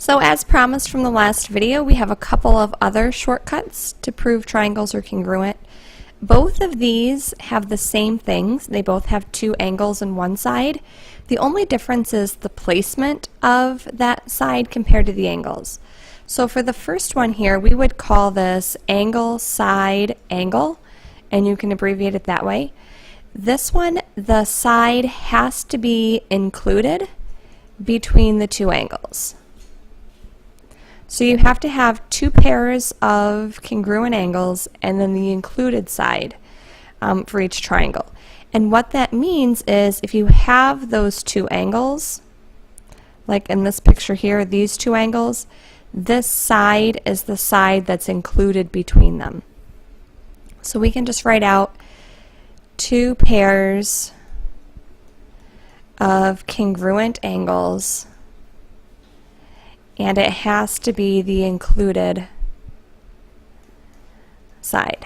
So as promised from the last video, we have a couple of other shortcuts to prove triangles are congruent. Both of these have the same things. They both have two angles on one side. The only difference is the placement of that side compared to the angles. So for the first one here, we would call this angle, side, angle, and you can abbreviate it that way. This one, the side has to be included between the two angles. So you have to have two pairs of congruent angles and then the included side for each triangle. And what that means is if you have those two angles, like in this picture here, these two angles, this side is the side that's included between them. So we can just write out two pairs of congruent angles, and it has to be the included side.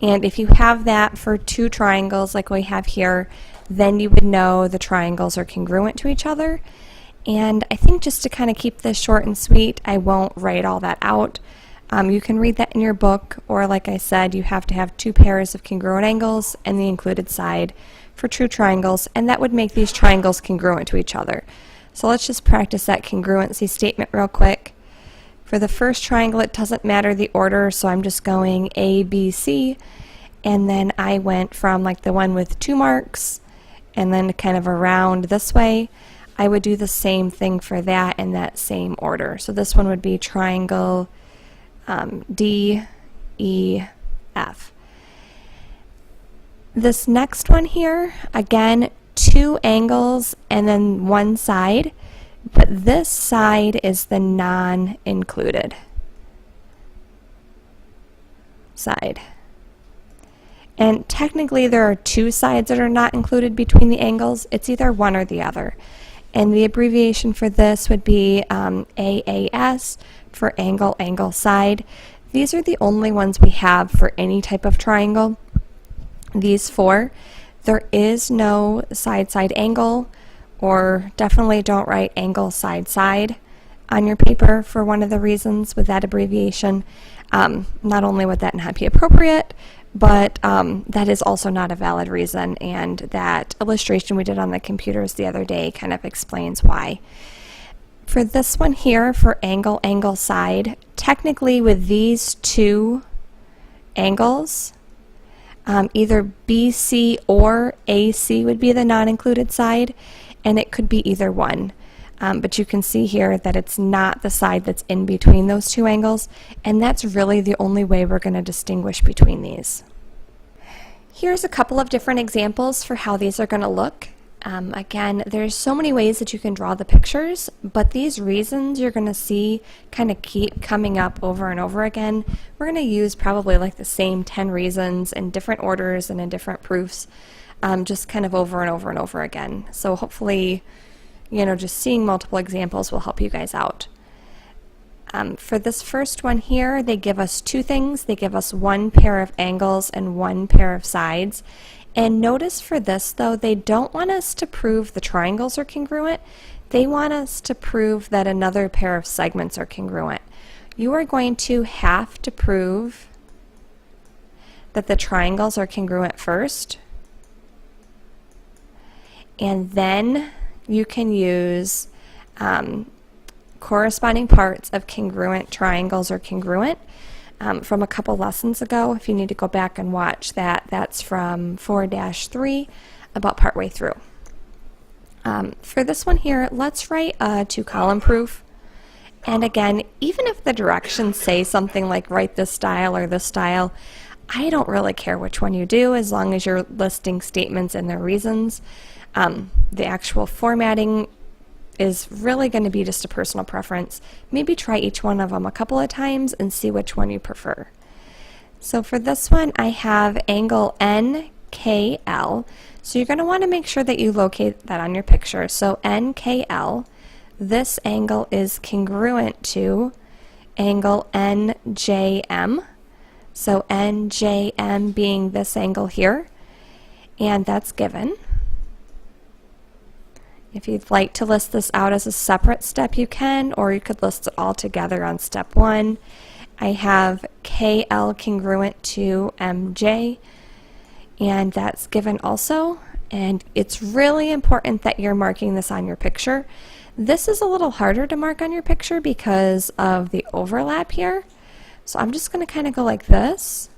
And if you have that for two triangles like we have here, then you would know the triangles are congruent to each other. And I think just to kind of keep this short and sweet, I won't write all that out. You can read that in your book, or like I said, you have to have two pairs of congruent angles and the included side for true triangles, and that would make these triangles congruent to each other. So let's just practice that congruency statement real quick. For the first triangle, it doesn't matter the order, so I'm just going A, B, C, and then I went from like the one with 2 marks and then kind of around this way. I would do the same thing for that in that same order. So this one would be triangle D, E, F. This next one here, again, two angles and then one side, but this side is the non-included side. And technically there are two sides that are not included between the angles. It's either one or the other. And the abbreviation for this would be AAS for angle, angle, side. These are the only ones we have for any type of triangle. These four. There is no side, side, angle, or definitely don't write angle, side, side on your paper for one of the reasons with that abbreviation. Not only would that not be appropriate, but that is also not a valid reason, and that illustration we did on the computers the other day kind of explains why. For this one here, for angle, angle, side, technically with these two angles, either BC or AC would be the non-included side, and it could be either one. But you can see here that it's not the side that's in between those two angles, and that's really the only way we're going to distinguish between these. Here's a couple of different examples for how these are going to look. Again, there's so many ways that you can draw the pictures, but these reasons you're going to see kind of keep coming up over and over again. We're going to use probably like the same 10 reasons in different orders and in different proofs, just kind of over and over and over again. So hopefully, just seeing multiple examples will help you guys out. For this first one here, they give us two things. They give us one pair of angles and one pair of sides. And notice for this, though, they don't want us to prove the triangles are congruent. They want us to prove that another pair of segments are congruent. You are going to have to prove that the triangles are congruent first, and then you can use corresponding parts of congruent triangles or congruent from a couple lessons ago. If you need to go back and watch that, that's from 4-3, about partway through. For this one here, let's write a 2-column proof. And again, even if the directions say something like write this style or this style, I don't really care which one you do as long as you're listing statements and their reasons. The actual formatting is really going to be just a personal preference. Maybe try each one of them a couple of times and see which one you prefer. So for this one, I have angle NKL. So you're going to want to make sure that you locate that on your picture. So NKL, this angle is congruent to angle NJM. So NJM being this angle here, and that's given. If you'd like to list this out as a separate step, you can, or you could list it all together on step 1. I have KL congruent to MJ, and that's given also. And it's really important that you're marking this on your picture. This is a little harder to mark on your picture because of the overlap here. So I'm just going to kind of go like this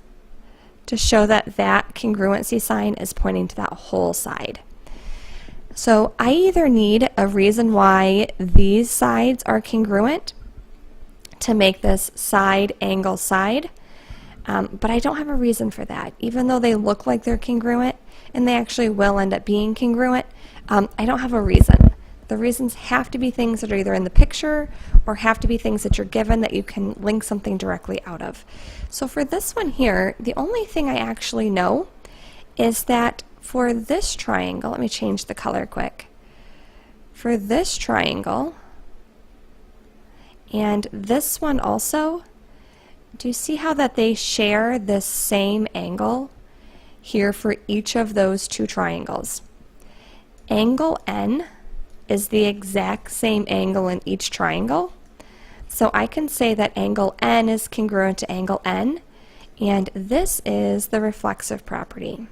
to show that that congruency sign is pointing to that whole side. So I either need a reason why these sides are congruent to make this side angle side, but I don't have a reason for that. Even though they look like they're congruent, and they actually will end up being congruent, I don't have a reason. The reasons have to be things that are either in the picture or have to be things that you're given that you can link something directly out of. So for this one here, the only thing I actually know is that for this triangle, let me change the color quick. For this triangle, and this one also, do you see how that they share this same angle here for each of those two triangles? Angle N is the exact same angle in each triangle. So I can say that angle N is congruent to angle N, and this is the reflexive property.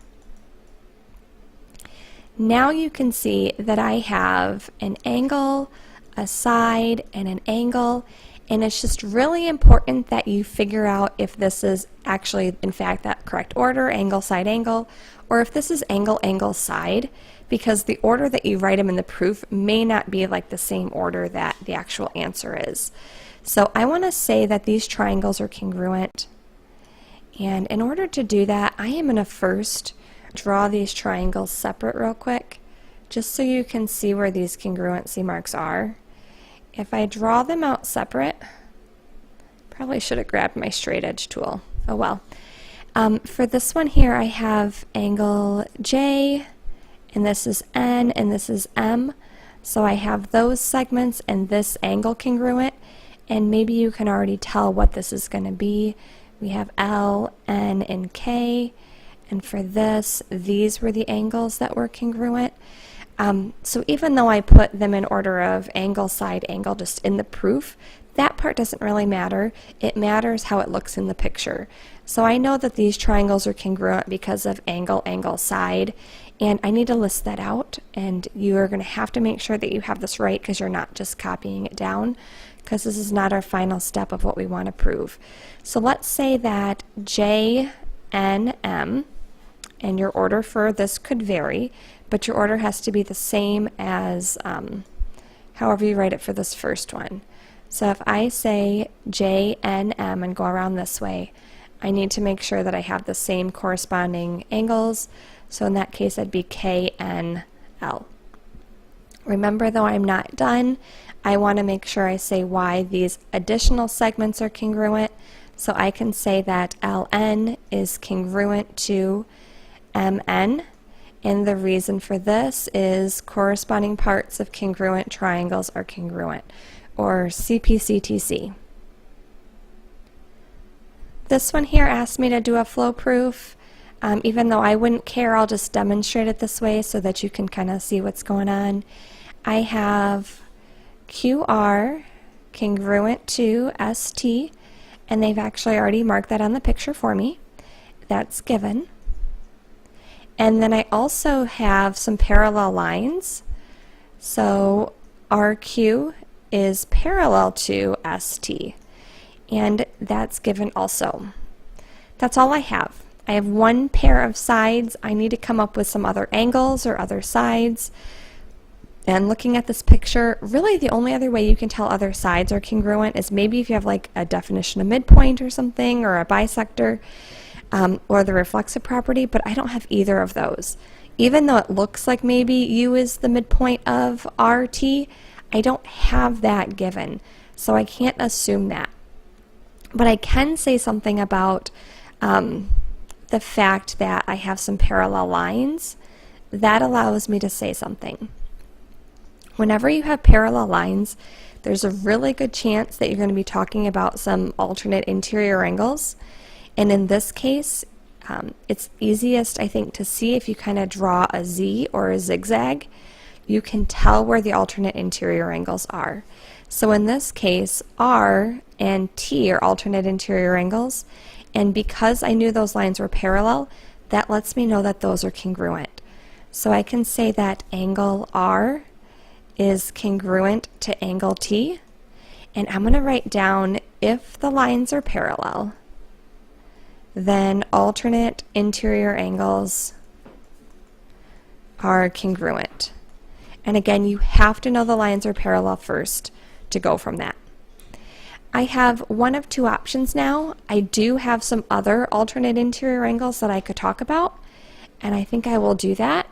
Now you can see that I have an angle, a side, and an angle, and it's just really important that you figure out if this is actually, in fact, that correct order, angle, side, angle, or if this is angle, angle, side, because the order that you write them in the proof may not be like the same order that the actual answer is. So I want to say that these triangles are congruent, and in order to do that, I am going to first draw these triangles separate real quick, just so you can see where these congruency marks are. If I draw them out separate, probably should have grabbed my straight edge tool. Oh well. For this one here, I have angle J, and this is N, and this is M. So I have those segments and this angle congruent, and maybe you can already tell what this is going to be. We have L, N, and K. And for this, these were the angles that were congruent. So even though I put them in order of angle, side, angle just in the proof, that part doesn't really matter. It matters how it looks in the picture. So I know that these triangles are congruent because of angle, angle, side, and I need to list that out, and you are going to have to make sure that you have this right because you're not just copying it down, because this is not our final step of what we want to prove. So let's say that J, N, M, and your order for this could vary, but your order has to be the same as however you write it for this first one. So if I say J, N, M and go around this way, I need to make sure that I have the same corresponding angles. So in that case, it'd be K, N, L. Remember, though, I'm not done. I want to make sure I say why these additional segments are congruent. So I can say that LN is congruent to MN, and the reason for this is corresponding parts of congruent triangles are congruent, or CPCTC. This one here asked me to do a flow proof. Even though I wouldn't care, I'll just demonstrate it this way so that you can kind of see what's going on. I have QR congruent to ST, and they've actually already marked that on the picture for me. That's given. And then I also have some parallel lines. So RQ is parallel to ST, and that's given also. That's all I have. I have one pair of sides. I need to come up with some other angles or other sides. And looking at this picture, really the only other way you can tell other sides are congruent is maybe if you have like a definition of midpoint or something, or a bisector, or the reflexive property, but I don't have either of those. Even though it looks like maybe U is the midpoint of RT, I don't have that given, so I can't assume that. But I can say something about the fact that I have some parallel lines. That allows me to say something. Whenever you have parallel lines, there's a really good chance that you're going to be talking about some alternate interior angles. And in this case, it's easiest, I think, to see if you kind of draw a Z or a zigzag. you can tell where the alternate interior angles are. So in this case, R and T are alternate interior angles, and because I knew those lines were parallel, that lets me know that those are congruent. So I can say that angle R is congruent to angle T, and I'm going to write down if the lines are parallel, then alternate interior angles are congruent. And again, you have to know the lines are parallel first to go from that. I have one of two options now. I do have some other alternate interior angles that I could talk about, and I think I will do that.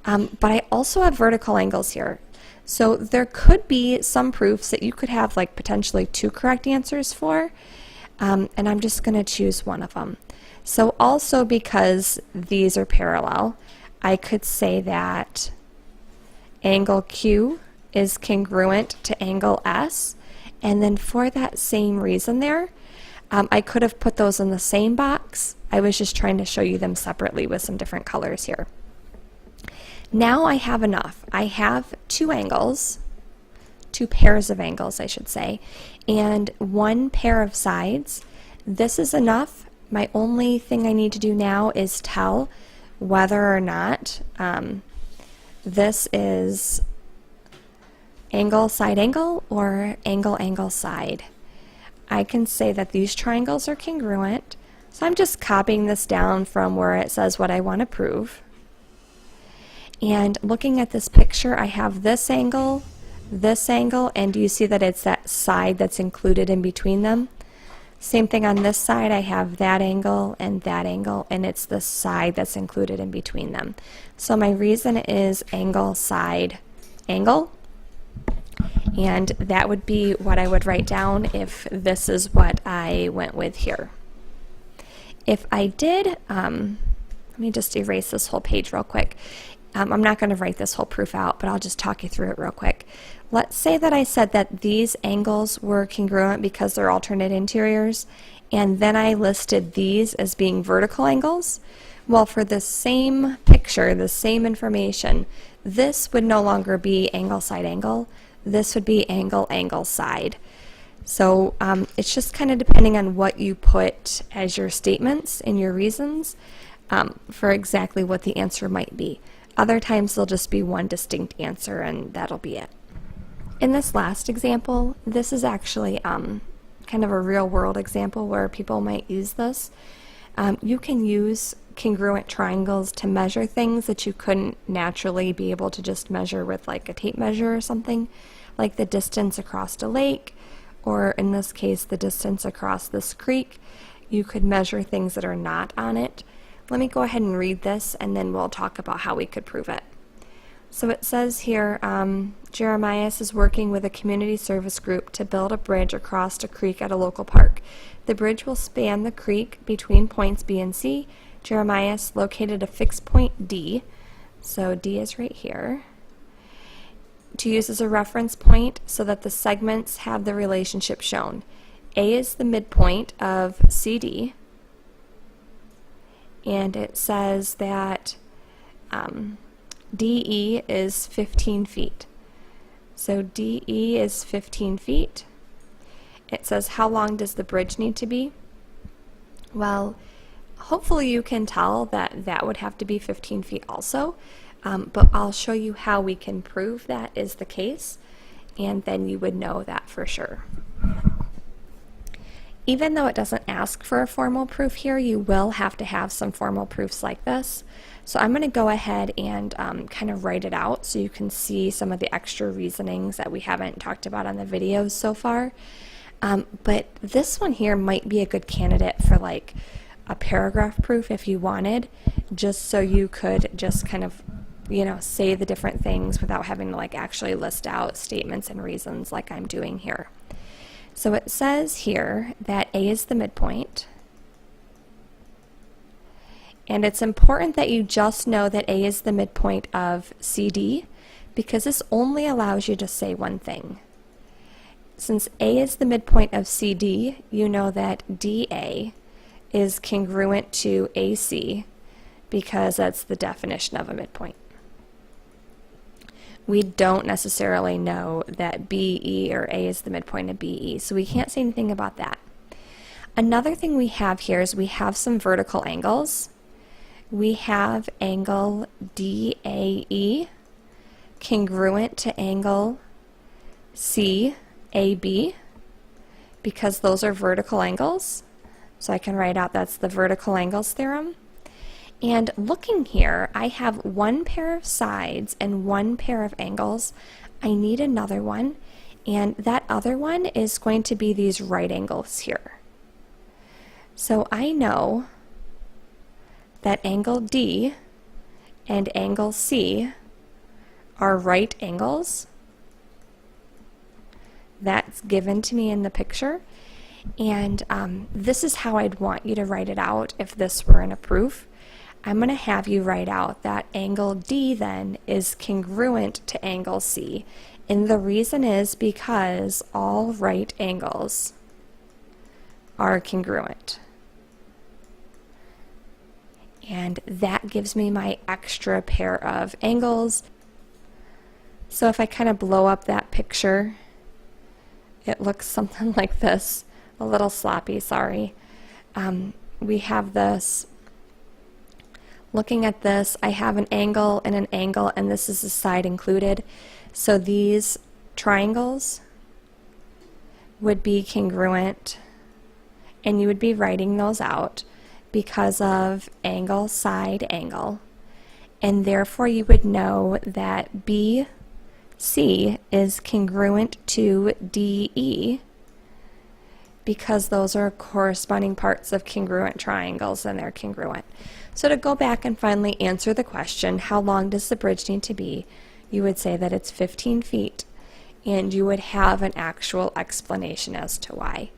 But I also have vertical angles here. So there could be some proofs that you could have like potentially two correct answers for, and I'm just going to choose one of them. So also because these are parallel, I could say that angle Q is congruent to angle S, and then for that same reason there, I could have put those in the same box. I was just trying to show you them separately with some different colors here. Now I have enough. I have two angles, two pairs of angles I should say, and one pair of sides. This is enough. My only thing I need to do now is tell whether or not this is angle side angle or angle angle side. I can say that these triangles are congruent, so I'm just copying this down from where it says what I want to prove. And looking at this picture, I have this angle, and do you see that it's that side that's included in between them? Same thing on this side, I have that angle, and it's the side that's included in between them. So my reason is angle side angle, and that would be what I would write down if this is what I went with here. If I did, let me just erase this whole page real quick. I'm not going to write this whole proof out, but I'll just talk you through it real quick. Let's say that I said that these angles were congruent because they're alternate interiors, and then I listed these as being vertical angles. Well, for the same picture, the same information, this would no longer be angle side angle. This would be angle angle side. So it's just kind of depending on what you put as your statements and your reasons for exactly what the answer might be. Other times there'll just be one distinct answer and that'll be it. In this last example, this is actually kind of a real world example where people might use this. You can use congruent triangles to measure things that you couldn't naturally be able to just measure with like a tape measure or something, like the distance across a lake, or in this case the distance across this creek. You could measure things that are not on it. Let me go ahead and read this and then we'll talk about how we could prove it. So it says here, Jeremiah is working with a community service group to build a bridge across a creek at a local park. The bridge will span the creek between points B and C. Jeremiah located a fixed point D, so D is right here, to use as a reference point so that the segments have the relationship shown. A is the midpoint of CD, and it says that DE is 15 feet. So DE is 15 feet. It says how long does the bridge need to be? Well, hopefully you can tell that that would have to be 15 feet also, but I'll show you how we can prove that is the case, and then you would know that for sure. Even though it doesn't ask for a formal proof here, you will have to have some formal proofs like this. So I'm going to go ahead and kind of write it out so you can see some of the extra reasonings that we haven't talked about on the videos so far. But this one here might be a good candidate for like a paragraph proof if you wanted, just so you could just kind of, you know, say the different things without having to like actually list out statements and reasons like I'm doing here. So it says here that A is the midpoint, and it's important that you just know that A is the midpoint of CD because this only allows you to say one thing. Since A is the midpoint of CD, you know that DA is congruent to AC because that's the definition of a midpoint. we don't necessarily know that BE or A is the midpoint of BE, so we can't say anything about that. Another thing we have here is we have some vertical angles. We have angle DAE congruent to angle CAB because those are vertical angles. So I can write out that's the vertical angles theorem. And looking here, I have one pair of sides and one pair of angles. I need another one, and that other one is going to be these right angles here. So I know that angle D and angle C are right angles. That's given to me in the picture. And this is how I'd want you to write it out if this were in a proof. I'm going to have you write out that angle D then is congruent to angle C. And the reason is because all right angles are congruent. And that gives me my extra pair of angles. So if I kind of blow up that picture, it looks something like this. A little sloppy, sorry. We have this. Looking at this, I have an angle, and this is the side included. So these triangles would be congruent, and you would be writing those out because of angle, side, angle. And therefore you would know that BC is congruent to DE because those are corresponding parts of congruent triangles and they're congruent. So to go back and finally answer the question, how long does the bridge need to be? You would say that it's 15 feet, and you would have an actual explanation as to why.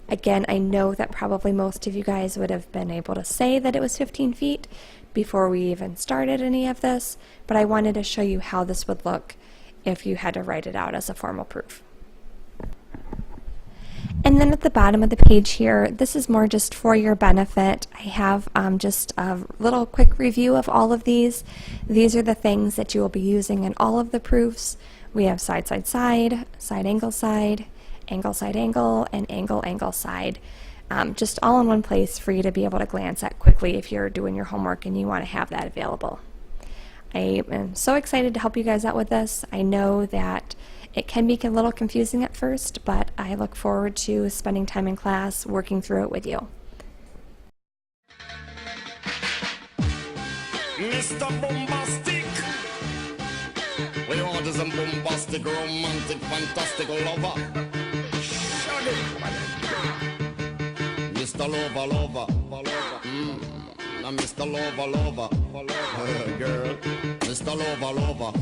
Again, I know that probably most of you guys would have been able to say that it was 15 feet before we even started any of this, but I wanted to show you how this would look if you had to write it out as a formal proof. And then at the bottom of the page here, this is more just for your benefit. I have just a little quick review of all of these. These are the things that you will be using in all of the proofs. We have side, side, side, side, angle, and angle, side. Just all in one place for you to be able to glance at quickly if you're doing your homework and you want to have that available. I am so excited to help you guys out with this. I know that it can be a little confusing at first, but I look forward to spending time in class working through it with you. Mr. Bombastic, we want is a bombastic, romantic, fantastic lover. Mr. Lover, now Mr. Lover, girl. Mr. Lover,